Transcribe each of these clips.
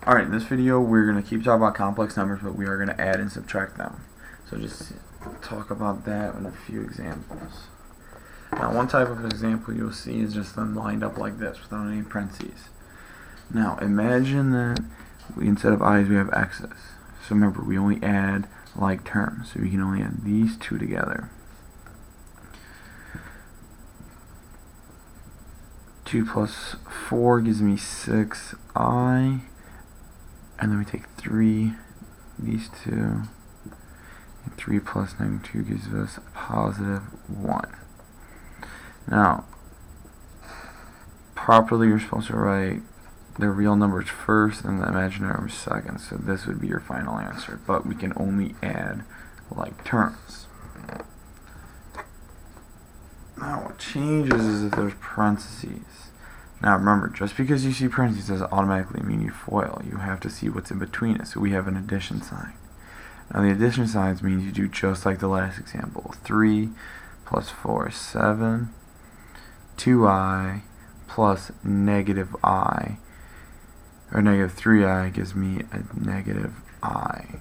Alright, in this video we're going to keep talking about complex numbers, but we are going to add and subtract them. So just talk about that in a few examples. Now, one type of example you'll see is just them lined up like this without any parentheses. Now, imagine that instead of i's we have x's. So remember, we only add like terms, so we can only add these two together. 2 plus 4 gives me 6i, and then we take 3, these two, and 3 plus -2 gives us a positive 1. Now, properly you're supposed to write the real numbers first and the imaginary numbers second, so this would be your final answer, but we can only add like terms. Now what changes is if there's parentheses. Now remember, just because you see parentheses doesn't automatically mean you FOIL. You have to see what's in between it, so we have an addition sign. Now the addition signs means you do just like the last example. 3 plus 4 is 7, 2i plus -i, or -3i gives me a -i.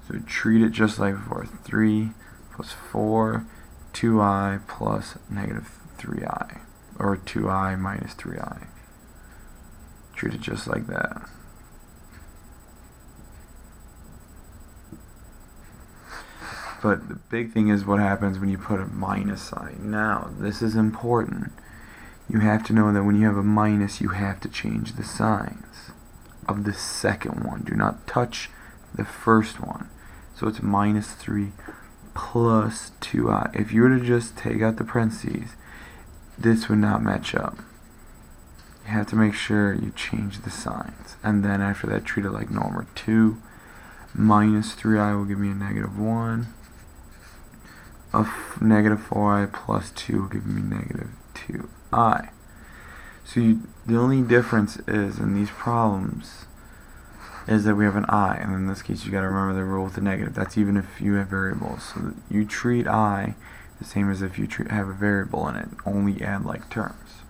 So treat it just like before. 3 plus 4, 2i plus -3i, or 2i minus 3i. Treat it just like that. But the big thing is what happens when you put a minus sign. Now, this is important. You have to know that when you have a minus, you have to change the signs of the second one. Do not touch the first one. So it's -3 plus 2i. If you were to just take out the parentheses, this would not match up. You have to make sure you change the signs. And then after that, treat it like normal. 2 minus 3i will give me a -1. -4i plus 2 will give me -2i. So the only difference is in these problems is that we have an I, and in this case you got to remember the rule with the negative. That's even if you have variables. So that you treat I the same as if you have a variable in it. Only add like terms.